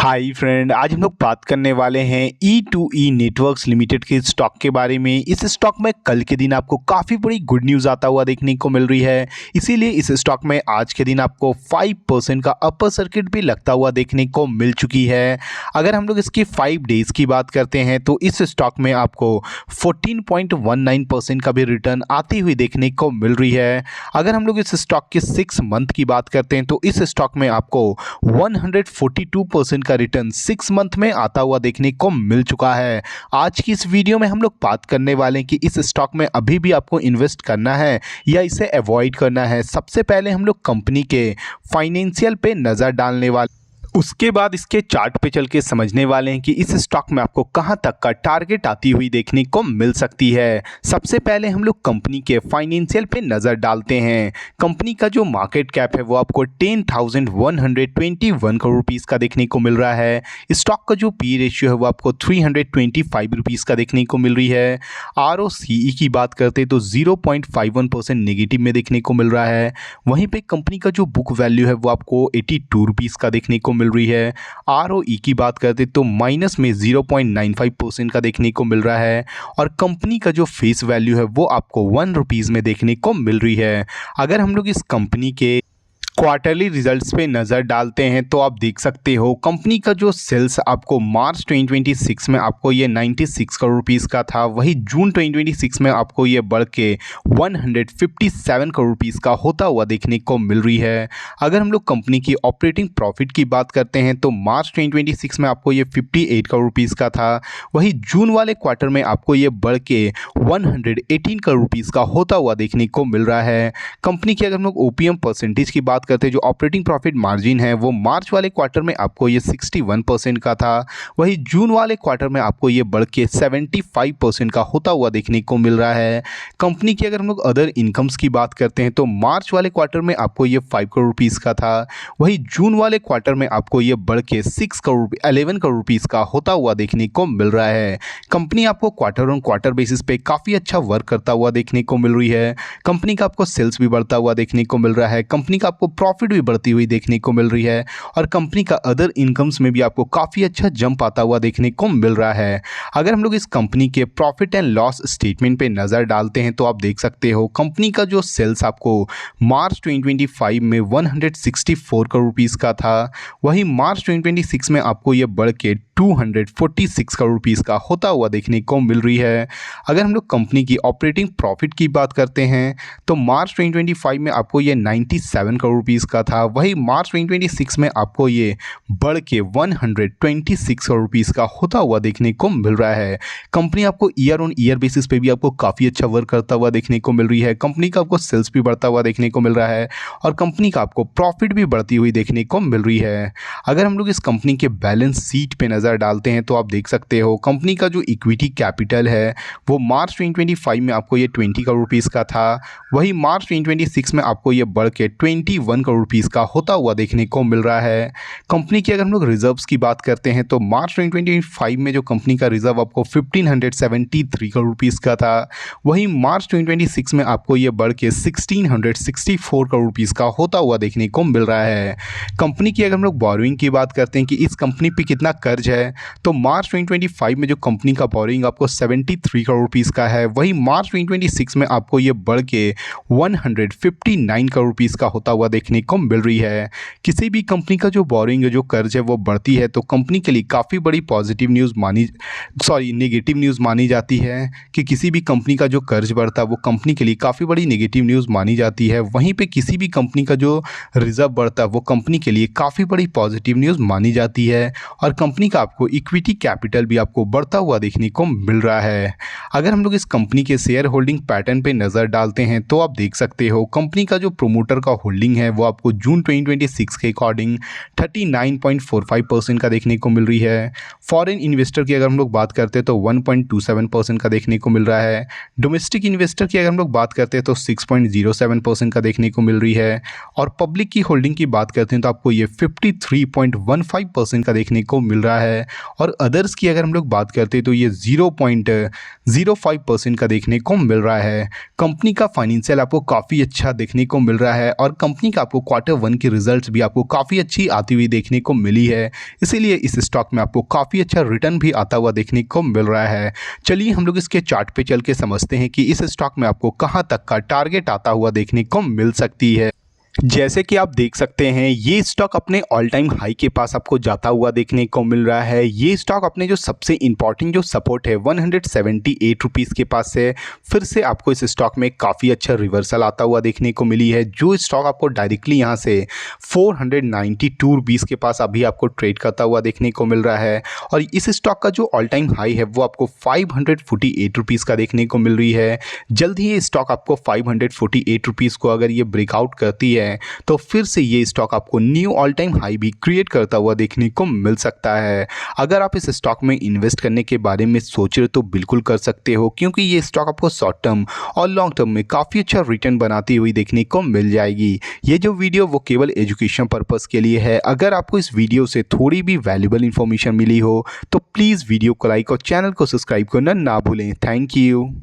Hi friend, आज हम लोग बात करने वाले हैं E2E नेटवर्क्स लिमिटेड के स्टॉक के बारे में। इस स्टॉक में कल के दिन आपको काफ़ी बड़ी गुड न्यूज़ आता हुआ देखने को मिल रही है, इसीलिए इस स्टॉक में आज के दिन आपको 5% का अपर सर्किट भी लगता हुआ देखने को मिल चुकी है। अगर हम लोग इसकी 5 डेज़ की बात करते हैं तो इस स्टॉक में आपको 14.19% का भी रिटर्न आती हुई देखने को मिल रही है। अगर हम लोग इस स्टॉक के 6 मंथ की बात करते हैं तो इस स्टॉक में आपको 142% का रिटर्न 6 मंथ में आता हुआ देखने को मिल चुका है। आज की इस वीडियो में हम लोग बात करने वाले हैं कि इस स्टॉक में अभी भी आपको इन्वेस्ट करना है या इसे अवॉइड करना है। सबसे पहले हम लोग कंपनी के फाइनेंशियल पे नज़र डालने वाले, उसके बाद इसके चार्ट पे चल के समझने वाले हैं कि इस स्टॉक में आपको कहां तक का टारगेट आती हुई देखने को मिल सकती है। सबसे पहले हम लोग कंपनी के फाइनेंशियल पे नज़र डालते हैं। कंपनी का जो मार्केट कैप है वो आपको 10,121 करोड़ रुपीज़ का देखने को मिल रहा है। स्टॉक का जो पी रेशियो है वो आपको 325 रुपीज़ का देखने को मिल रही है। ROCE की बात करते तो 0.51% नेगेटिव में देखने को मिल रहा है। वहीं पर कंपनी का जो बुक वैल्यू है वो आपको 82 रुपीज़ का देखने को मिल रही है। ROE की बात करते तो माइनस में 0.95% का देखने को मिल रहा है और कंपनी का जो फेस वैल्यू है वो आपको 1 रुपीज़ में देखने को मिल रही है। अगर हम लोग इस कंपनी के क्वार्टरली रिजल्ट्स पे नज़र डालते हैं तो आप देख सकते हो कंपनी का जो सेल्स आपको मार्च 2026 में आपको ये 96 करोड़ रुपीज़ का था, वही जून 2026 में आपको ये बढ़ के 157 करोड़ रुपीज़ का होता हुआ देखने को मिल रही है। अगर हम लोग कंपनी की ऑपरेटिंग प्रॉफिट की बात करते हैं तो मार्च 2026 में आपको ये 58 करोड़ रुपीज़ का था, वही जून वाले क्वार्टर में आपको ये बढ़ के 118 करोड़ रुपीज़ का होता हुआ देखने को मिल रहा है। कंपनी की अगर हम लोग OPM परसेंटेज की बात करते हैं, जो ऑपरेटिंग प्रॉफिट मार्जिन है वो मार्च वाले क्वार्टर में आपको ये 61% का था, वही जून वाले क्वार्टर में आपको ये बढ़ के 75% का होता हुआ देखने को मिल रहा है। कंपनी की अगर हम लोग अदर इनकम्स की बात करते हैं तो मार्च वाले क्वार्टर में आपको ये 5 करोड़ रुपीज़ का था, वही जून वाले क्वार्टर में आपको ये बढ़ के 11 करोड़ रुपीज़ का होता हुआ देखने को मिल रहा है। कंपनी आपको क्वार्टर ऑन क्वार्टर बेसिस पे काफ़ी अच्छा वर्क करता हुआ देखने को मिल रही है। कंपनी का आपको सेल्स भी बढ़ता हुआ देखने को मिल रहा है, कंपनी का आपको प्रॉफिट भी बढ़ती हुई देखने को मिल रही है और कंपनी का अदर इनकम्स में भी आपको काफ़ी अच्छा जंप आता हुआ देखने को मिल रहा है। अगर हम लोग इस कंपनी के प्रॉफिट एंड लॉस स्टेटमेंट पे नज़र डालते हैं तो आप देख सकते हो कंपनी का जो सेल्स आपको मार्च 2025 में 164 करोड़ रुपीज़ का था, वही मार्च 2026 में आपको ये बढ़ के 246 करोड़ रुपीज़ का होता हुआ देखने को मिल रही है। अगर हम लोग कंपनी की ऑपरेटिंग प्रॉफिट की बात करते हैं तो मार्च 2025 में आपको ये 97 करोड़ रुपीज़ का था, वही मार्च 2026 में आपको ये बढ़ के 126 करोड़ रुपीज़ का होता हुआ देखने को मिल रहा है। कंपनी आपको ईयर ऑन ईयर बेसिस पे भी आपको काफ़ी अच्छा वर्क करता हुआ देखने को मिल रही है। कंपनी का आपको सेल्स भी बढ़ता हुआ देखने को मिल रहा है और कंपनी का आपको प्रॉफिट भी बढ़ती हुई देखने को मिल रही है। अगर हम लोग इस कंपनी के बैलेंस शीट पे नज़र डालते हैं तो आप देख सकते हो कंपनी का जो इक्विटी कैपिटल है वो मार्च 2025 में आपको ये 20 करोड़ रुपीज़ का था, वही मार्च 2026 में आपको ये बढ़ के 21 करोड़ रुपीज़ का होता हुआ देखने को मिल रहा है। कंपनी की अगर हम लोग रिजर्व्स की बात करते हैं तो मार्च 2025 में जो कंपनी का रिजर्व आपको 1573 करोड़ रुपीज़ का था, वही मार्च 2026 में आपको ये बढ़ के 1664 करोड़ रुपीज़ का होता हुआ देखने को मिल रहा है। कंपनी की अगर हम लोग बोरोइंग की बात करते हैं कि इस कंपनी पे कितना कर्ज है तो मार्च 2025 में जो कंपनी का बोरोइंग आपको 73 करोड़ रुपीज़ का है, वही मार्च 2026 में आपको ये बढ़ के 159 करोड़ रुपीज़ का होता हुआ देखने को मिल रही है। किसी भी कंपनी का जो बोरोइंग जो कर्ज है वो बढ़ती है तो कंपनी के लिए काफ़ी बड़ी नेगेटिव न्यूज़ मानी जाती है कि किसी भी कंपनी का जो कर्ज बढ़ता है वो कंपनी के लिए काफ़ी बड़ी नेगेटिव न्यूज़ मानी जाती है। वहीं पे किसी भी कंपनी का जो रिजर्व बढ़ता है वो कंपनी के लिए काफ़ी बड़ी पॉजिटिव न्यूज़ मानी जाती है और कंपनी का आपको इक्विटी कैपिटल भी आपको बढ़ता हुआ देखने को मिल रहा है। अगर हम लोग इस कंपनी के शेयर होल्डिंग पैटर्न पे नज़र डालते हैं तो आप देख सकते हो कंपनी का जो प्रोमोटर का होल्डिंग है वो आपको जून 2026 के अकॉर्डिंग 39.45% का देखने को मिल रही है। फॉरेन इन्वेस्टर की अगर हम लोग बात करते हैं तो 1.27% का देखने को मिल रहा है। डोमेस्टिक इन्वेस्टर की अगर हम लोग बात करते हैं तो 6.07% का देखने को मिल रही है और पब्लिक की होल्डिंग की बात करते हैं तो आपको ये 53.15% का देखने को मिल रहा है और अदर्स की अगर हम लोग बात करते हैं तो ये 0.05% का देखने को मिल रहा है। कंपनी का फाइनेंशियल आपको काफ़ी अच्छा देखने को मिल रहा है और कंपनी का आपको Q1 की रिजल्ट्स भी आपको काफ़ी अच्छी आती हुई देखने को मिली है, इसीलिए इस स्टॉक में आपको काफ़ी अच्छा रिटर्न भी आता हुआ देखने को मिल रहा है। चलिए हम लोग इसके चार्ट पे चल के समझते हैं कि इस स्टॉक में आपको कहाँ तक का टारगेट आता हुआ देखने को मिल सकती है। जैसे कि आप देख सकते हैं ये स्टॉक अपने ऑल टाइम हाई के पास आपको जाता हुआ देखने को मिल रहा है। ये स्टॉक अपने जो सबसे इंपॉर्टेंट जो सपोर्ट है 178 रुपीज़ के पास है, फिर से आपको इस स्टॉक में काफ़ी अच्छा रिवर्सल आता हुआ देखने को मिली है। जो स्टॉक आपको डायरेक्टली यहाँ से 492 रुपीज़ के पास अभी आपको ट्रेड करता हुआ देखने को मिल रहा है, और इस स्टॉक का जो ऑल टाइम हाई है वो आपको 548 रुपीज़ का देखने को मिल रही है। जल्द ही ये स्टॉक आपको 548 रुपीज़ को अगर ये ब्रेकआउट करती है तो फिर से ये स्टॉक आपको न्यू ऑल टाइम हाई भी क्रिएट करता हुआ देखने को मिल सकता है। अगर आप इस स्टॉक में इन्वेस्ट करने के बारे में सोच रहे हो तो बिल्कुल कर सकते हो, क्योंकि ये स्टॉक आपको शॉर्ट टर्म और लॉन्ग टर्म में काफ़ी अच्छा रिटर्न बनाती हुई देखने को मिल जाएगी। ये जो वीडियो वो केवल एजुकेशन पर्पज़ के लिए है। अगर आपको इस वीडियो से थोड़ी भी वैल्यूबल इंफॉर्मेशन मिली हो तो प्लीज़ वीडियो को लाइक और चैनल को सब्सक्राइब करना ना भूलें। Thank you.